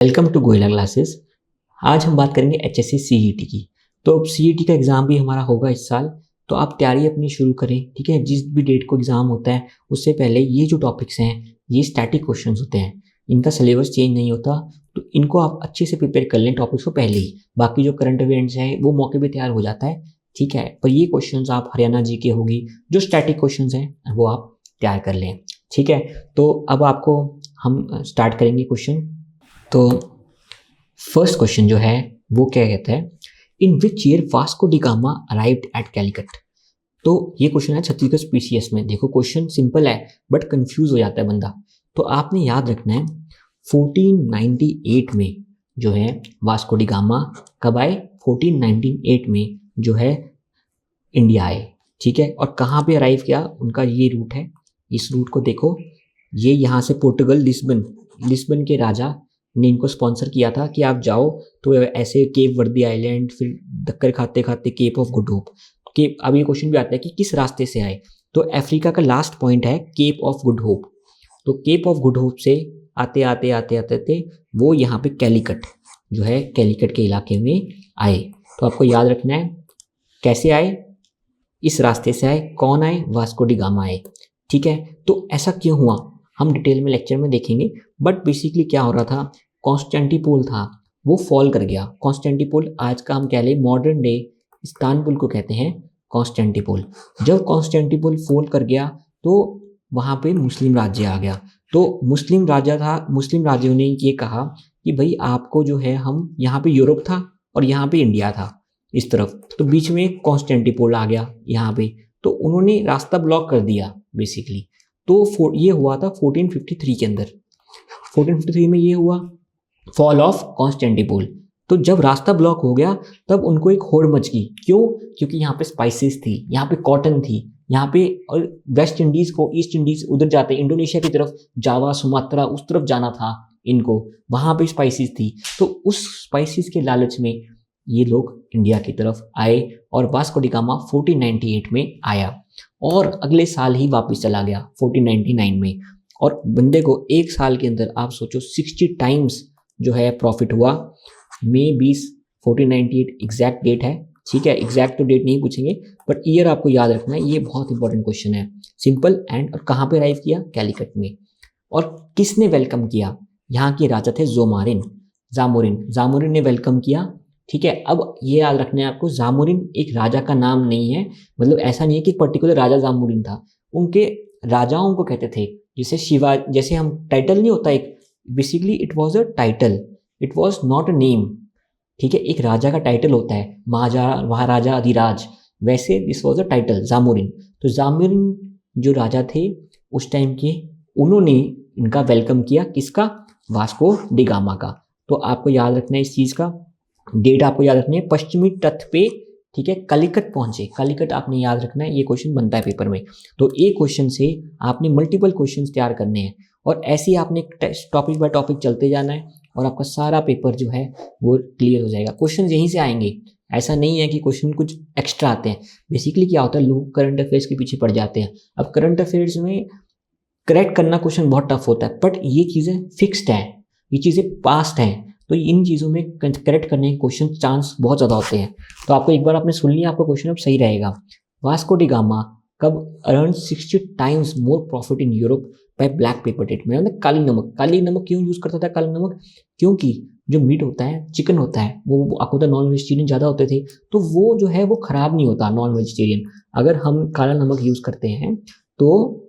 Welcome to Goyla classes. आज हम बात करेंगे एचएससी सीईटी की। तो अब सीईटी का एग्ज़ाम भी हमारा होगा इस साल, तो आप तैयारी अपनी शुरू करें। ठीक है, जिस भी डेट को एग्ज़ाम होता है उससे पहले ये जो टॉपिक्स हैं ये स्टैटिक क्वेश्चंस होते हैं, इनका सिलेबस चेंज नहीं होता, तो इनको आप अच्छे से प्रिपेयर कर लें टॉपिक्स को पहले ही। बाकी जो करंट अफेयर्स हैं वो मौके पर तैयार हो जाता है, ठीक है, पर ये क्वेश्चन आप हरियाणा जी के होगी, जो स्टैटिक क्वेश्चन हैं वो आप तैयार कर लें। ठीक है, तो अब आपको हम स्टार्ट करेंगे क्वेश्चन। तो फर्स्ट क्वेश्चन जो है वो क्या कहता है, in which year Vasco da Gama arrived at Calicut. तो ये क्वेश्चन है छत्तीसगढ़ पीसीएस में। देखो क्वेश्चन सिंपल है बट कंफ्यूज हो जाता है बंदा, तो आपने याद रखना है 1498 में जो है वास्को डी गामा कब आए, 1498 में जो है इंडिया आए। ठीक है, और कहाँ पे अराइव किया, उनका ये रूट है, इस रूट को देखो, ये यहाँ से पोर्टुगल लिस्बन के राजा ने इनको स्पॉन्सर किया था कि आप जाओ, तो ऐसे केप वर्दी आइलैंड, फिर धक्कर खाते खाते Cape of Good Hope. Cape, अब ये क्वेश्चन भी आता है कि किस रास्ते से आए, तो अफ्रीका का लास्ट पॉइंट है केप ऑफ गुड होप। तो केप ऑफ गुड होप से आते आते आते आते आते वो यहाँ पे कैलिकट जो है, कैलिकट के इलाके में आए। तो आपको याद रखना है कैसे आए, इस रास्ते से आए। कौन आए, वास्को डी गामा आए। ठीक है, तो ऐसा क्यों हुआ हम डिटेल में लेक्चर में देखेंगे, बट बेसिकली क्या हो रहा था, कॉन्स्टेंटिनोपल था वो फॉल कर गया। कॉन्स्टेंटिनोपल आज का हम कह लें मॉडर्न डे इस्तांबुल को कहते हैं कॉन्स्टेंटिनोपल। जब कॉन्स्टेंटिनोपल फॉल कर गया तो वहाँ पे मुस्लिम राज्य आ गया। तो मुस्लिम राजा था, मुस्लिम राज्यों ने ये कहा कि भाई आपको जो है, हम यहाँ पे यूरोप था और यहाँ पे इंडिया था इस तरफ, तो बीच में कॉन्स्टेंटिनोपल आ गया यहाँ पे, तो उन्होंने रास्ता ब्लॉक कर दिया बेसिकली। तो ये हुआ था 1453 के अंदर। 1453 में ये हुआ फॉल ऑफ कॉन्स्टेंटिनोपल। तो जब रास्ता ब्लॉक हो गया तब उनको एक होड़ मच गई। क्यों? क्योंकि यहाँ पे स्पाइसेस थी, यहाँ पे कॉटन थी, यहाँ पे, और वेस्ट इंडीज को ईस्ट इंडीज उधर जाते, इंडोनेशिया की तरफ, जावा सुमात्रा उस तरफ जाना था इनको, वहाँ पे स्पाइसेस थी। तो उस स्पाइसेस के लालच में ये लोग इंडिया की तरफ आए और वास्को डी गामा 1498 में आया और अगले साल ही वापस चला गया 1499 में। और बंदे को एक साल के अंदर आप सोचो 60 टाइम्स जो है प्रॉफिट हुआ। मई 20 1498 एग्जैक्ट डेट है, ठीक है, एग्जैक्ट तो डेट नहीं पूछेंगे बट ईयर आपको याद रखना है, ये बहुत इंपॉर्टेंट क्वेश्चन है। सिंपल एंड, और कहाँ पे अराइव किया, कैलिकट में। और किसने वेलकम किया, यहाँ के राजा थे जामोरिन ने वेलकम किया। ठीक है, अब ये याद रखना है आपको, जामोरिन एक राजा का नाम नहीं है, मतलब ऐसा नहीं है कि पर्टिकुलर राजा जामोरिन था, उनके राजाओं को कहते थे। जैसे शिवा, जैसे हम टाइटल नहीं होता एक, basically it was a title, it was not a name. ठीक है, एक राजा का टाइटल होता है, महाराजा अधिराज, वैसे this was a title Zamorin. तो जामोरिन जो राजा थे उस टाइम के, उन्होंने इनका वेलकम किया, किसका, वास्को डी गामा का। तो आपको याद रखना है इस चीज़ का, डेट आपको याद रखनी है, पश्चिमी तट पे, ठीक है, कलिकट पहुंचे, कलिकट आपने याद रखना है, ये क्वेश्चन बनता है पेपर में। तो एक क्वेश्चन से आपने मल्टीपल क्वेश्चंस तैयार करने हैं और ऐसे ही आपने टॉपिक बाय टॉपिक चलते जाना है और आपका सारा पेपर जो है वो क्लियर हो जाएगा। क्वेश्चन यहीं से आएंगे, ऐसा नहीं है कि क्वेश्चन कुछ एक्स्ट्रा आते हैं। बेसिकली क्या होता है, लोग करंट अफेयर्स के पीछे पड़ जाते हैं। अब करंट अफेयर्स में करेक्ट करना क्वेश्चन बहुत टफ होता है, बट ये चीज़ें फिक्स्ड हैं, ये चीज़ें पास्ट हैं, तो इन चीज़ों में करेक्ट करने के क्वेश्चन चांस बहुत ज़्यादा होते हैं। तो आपको एक बार आपने सुन लिया, आपका क्वेश्चन अब सही रहेगा। वास्को डी गामा कब earn 60 times more profit in Europe by black pepper date में, मतलब काली नमक क्यों यूज़ करता था काला नमक, क्योंकि जो मीट होता है, चिकन होता है, वो आपको पता नॉन वेजिटेरियन ज़्यादा होते थे, तो वो जो है वो ख़राब नहीं होता नॉन वेजिटेरियन। अगर हम काला नमक यूज़ करते हैं तो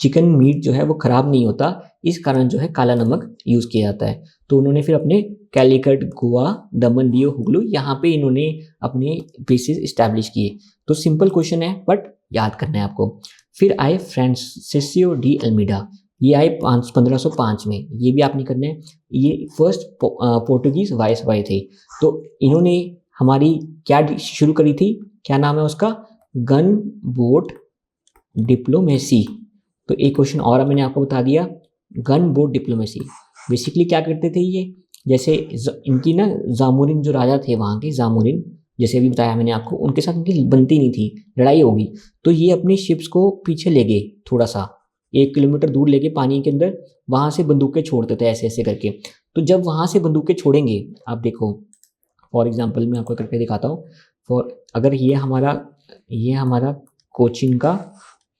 चिकन मीट जो है वो ख़राब नहीं होता, इस कारण जो है काला नमक यूज़ किया जाता है। तो उन्होंने फिर अपने कैलिकट, गोवा, दमन, दियो, हुगलू, यहाँ पे इन्होंने अपने बेसिस इस्टेब्लिश किए। तो सिंपल क्वेश्चन है बट याद करना है आपको। फिर आए फ्रांसिस्को डी अल्मीडा, ये आए 1505 में, ये भी आपने करना है। ये फर्स्ट पोर्टुगीज वाइसरॉय थे। तो इन्होंने हमारी क्या शुरू करी थी, क्या नाम है उसका, गन बोट डिप्लोमेसी। तो एक क्वेश्चन और मैंने आपको बता दिया, गन बोट डिप्लोमेसी बेसिकली क्या करते थे ये, जैसे इनकी ना जामोरिन जो राजा थे वहाँ के, जामोरिन जैसे अभी बताया मैंने आपको, उनके साथ उनकी बनती नहीं थी, लड़ाई होगी, तो ये अपनी शिप्स को पीछे ले गए, थोड़ा सा 1 किलोमीटर दूर लेके पानी के अंदर, वहाँ से बंदूकें छोड़ते थे ऐसे ऐसे करके। तो जब वहाँ से बंदूकें छोड़ेंगे, आप देखो फॉर एग्जांपल मैं आपको करके दिखाता हूँ। अगर ये हमारा कोचीन का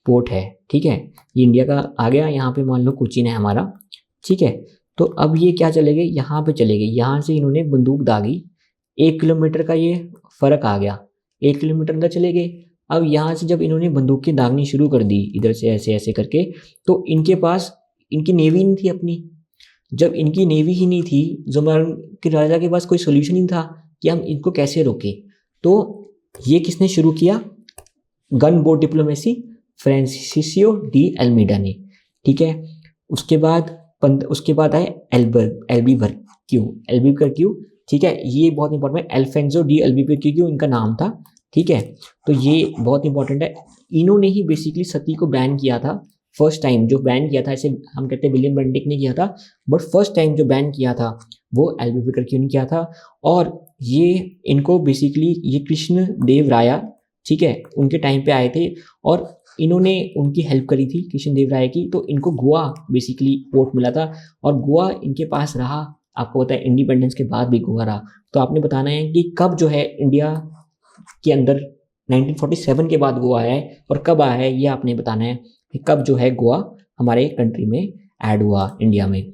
पोर्ट है, ठीक है, ये इंडिया का आ गया, यहाँ पे मान लो कोचीन है हमारा, ठीक है। तो अब ये क्या चले गए, यहाँ पे चले गए, यहाँ से इन्होंने बंदूक दागी, 1 किलोमीटर का ये फर्क आ गया, 1 किलोमीटर अंदर चले गए। अब यहाँ से जब इन्होंने बंदूकें दागनी शुरू कर दी इधर से ऐसे ऐसे करके, तो इनके पास इनकी नेवी नहीं थी अपनी। जब इनकी नेवी ही नहीं थी, ज़ुमरान के राजा के पास कोई सोल्यूशन नहीं था कि हम इनको कैसे रोकें। तो ये किसने शुरू किया, gun boat diplomacy, Francisco de Almeida ने, ठीक है। उसके बाद आए एल्बुकर्क्यू, ठीक है, ये बहुत इंपॉर्टेंट है, अल्फोंसो डी अल्बुकर्क्यू इनका नाम था, ठीक है। तो ये बहुत इंपॉर्टेंट है, इन्होंने ही बेसिकली सती को बैन किया था फर्स्ट टाइम, जो बैन किया था, ऐसे हम कहते हैं विलियम बेंटिक ने किया था, बट फर्स्ट टाइम जो बैन किया था वो अल्बुकर्क्यू ने किया था। और ये इनको बेसिकली ये कृष्ण देव राया, ठीक है, उनके टाइम पे आए थे और इन्होंने उनकी हेल्प करी थी कृष्ण देव राय की। तो इनको गोवा बेसिकली पोर्ट मिला था और गोवा इनके पास रहा, आपको पता है इंडिपेंडेंस के बाद भी गोवा रहा। तो आपने बताना है कि कब जो है इंडिया के अंदर 1947 के बाद गोवा आया है और कब आया है, ये आपने बताना है कि कब जो है गोवा हमारे कंट्री में ऐड हुआ इंडिया में।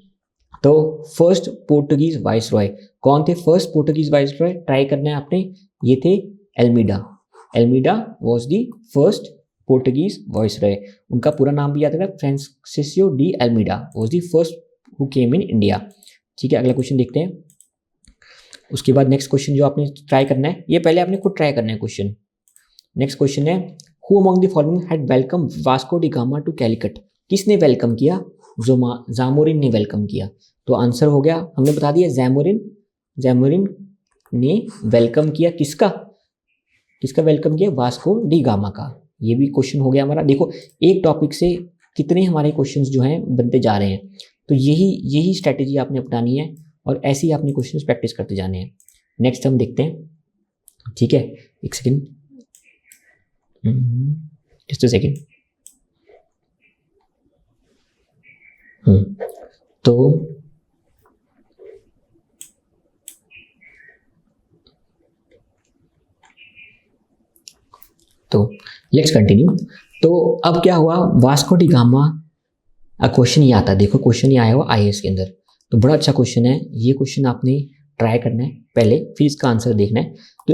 तो फर्स्ट पोर्टुगीज वाइसरॉय कौन थे, फर्स्ट पोर्टुगीज वाइसरॉय ट्राई करना है आपने, ये थे Almeida was the first Portuguese viceroy. उनका पूरा नाम भी याद रखना, Francisco de Almeida was the first who came in India, ठीक है। अगला क्वेश्चन देखते हैं। उसके बाद नेक्स्ट क्वेश्चन जो आपने ट्राई करना है, ये पहले आपने खुद ट्राई करना है क्वेश्चन। नेक्स्ट क्वेश्चन है, who among the following had welcome Vasco da gamma two Calicut, किसने वेलकम किया, जामोरिन ने वेलकम किया। तो आंसर हो गया, हमने बता दिया जामोरिन ने वेलकम किया, किसका वेलकम किया, वास्को डी गामा का। ये भी क्वेश्चन हो गया हमारा। देखो एक टॉपिक से कितने हमारे क्वेश्चंस जो हैं बनते जा रहे हैं, तो यही स्ट्रैटेजी आपने अपनानी है और ऐसे ही आपने क्वेश्चंस प्रैक्टिस करते जाने हैं। नेक्स्ट हम देखते हैं, ठीक है, एक सेकेंड, जस्ट अ सेकेंड। तो लेट्स कंटिन्यू। तो अब क्या हुआ, वास्को डी गामा, क्वेश्चन ये आता है, देखो क्वेश्चन ये आया हुआ आईएएस के अंदर, तो बड़ा अच्छा क्वेश्चन है ये। क्वेश्चन आपने ट्राई करना है पहले, फिर इसका आंसर देखना है। तो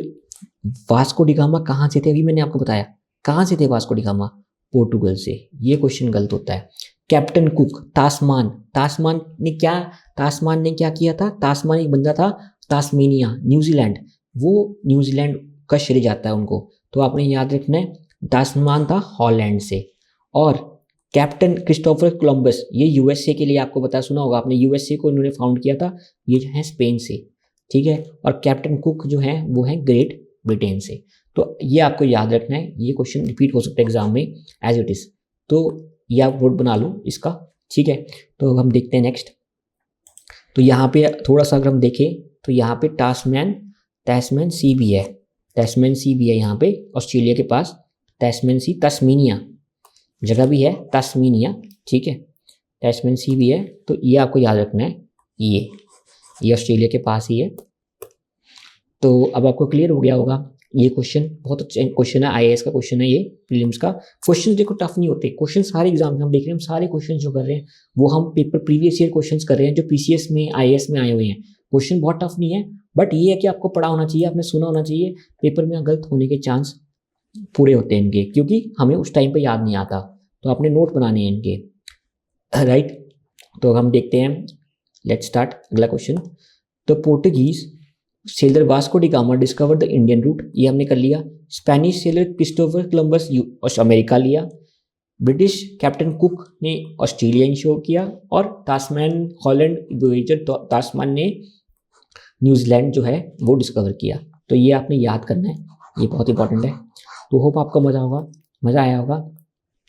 वास्को डी गामा कहाँ से थे, अभी मैंने आपको बताया कहाँ से थे वास्को डी गामा, पोर्टुगल से। ये क्वेश्चन गलत होता है। कैप्टन कुक, तास्मान ने क्या किया था, तास्मान एक बंदा था, तास्मेनिया न्यूजीलैंड, वो न्यूजीलैंड का श्रेय जाता है उनको, तो आपने याद रखना है तास्मान था हॉलैंड से। और कैप्टन क्रिस्टोफर कोलंबस, ये यूएसए के लिए आपको पता सुना होगा आपने, यूएसए को इन्होंने फाउंड किया था, ये जो है स्पेन से, ठीक है। और कैप्टन कुक जो है वो है ग्रेट ब्रिटेन से। तो ये आपको याद रखना है, ये क्वेश्चन रिपीट हो सकता है एग्जाम में एज इट इज, तो ये आप वर्ड बना लो इसका, ठीक है। तो हम देखते हैं नेक्स्ट। तो यहाँ पे थोड़ा सा अगर हम देखें तो यहाँ पे टैस्मैन सी भी है, यहाँ पे ऑस्ट्रेलिया के पास, तस्मीनिया जगह भी है, तस्मीनिया, ठीक है, टैस्मैन सी भी है। तो ये आपको याद रखना है, ये ऑस्ट्रेलिया के पास ही है। तो अब आपको क्लियर हो गया होगा। ये क्वेश्चन बहुत अच्छा क्वेश्चन है, आईएएस का क्वेश्चन है ये, प्रीलिम्स का। क्वेश्चन देखो टफ नहीं होते, क्वेश्चन सारे एग्जाम में हम देख रहे हैं, हम सारे क्वेश्चन जो कर रहे हैं वो हम पेपर प्रीवियस ईयर क्वेश्चंस कर रहे हैं जो पीसीएस में आईएएस में आए हुए हैं। क्वेश्चन बहुत टफ नहीं है, बट ये है कि आपको पढ़ा होना चाहिए, आपने सुना होना चाहिए, पेपर में गलत होने के चांस पूरे होते हैं इनके, क्योंकि हमें उस टाइम पे याद नहीं आता, तो आपने नोट बनाने हैं इनके, राइट। तो हम देखते हैं, लेट्स स्टार्ट अगला क्वेश्चन। तो Portuguese sailor Vasco da Gama discover the Indian route, ये हमने कर लिया। Spanish sailor Christopher Columbus America लिया। ब्रिटिश कैप्टन कुक ने ऑस्ट्रेलिया इंश्योर किया, और तास्मैन हॉलैंड वोयेजर तास्मान ने न्यूजीलैंड जो है वो डिस्कवर किया। तो ये आपने याद करना है, ये बहुत इंपॉर्टेंट है। तो होप आपको मज़ा आया होगा।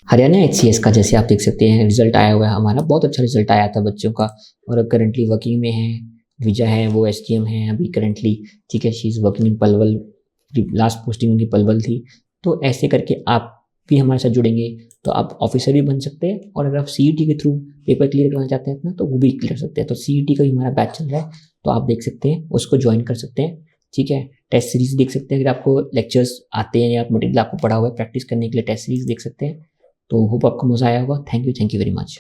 हरियाणा एचसीएस का जैसे आप देख सकते हैं रिजल्ट आया हुआ है हमारा, बहुत अच्छा रिजल्ट आया था बच्चों का, और करंटली वर्किंग में है। विजय है वो एसडीएम है अभी करंटली, ठीक है, she is working in Palwal, last posting उनकी पलवल थी। तो ऐसे करके आप भी हमारे साथ जुड़ेंगे तो आप ऑफिसर भी बन सकते हैं, और अगर आप CET के थ्रू पेपर क्लियर करना चाहते हैं अपना तो वो भी क्लियर कर सकते हैं। तो CET का भी हमारा बैच चल रहा है, तो आप देख सकते हैं, उसको ज्वाइन कर सकते हैं। ठीक है, टेस्ट सीरीज देख सकते हैं, अगर आपको लेक्चर्स आते हैं या मटेरियल आपको पढ़ा हुआ है प्रैक्टिस करने के लिए टेस्ट सीरीज देख सकते हैं। तो होप आपको मजा आया होगा। Thank you very much.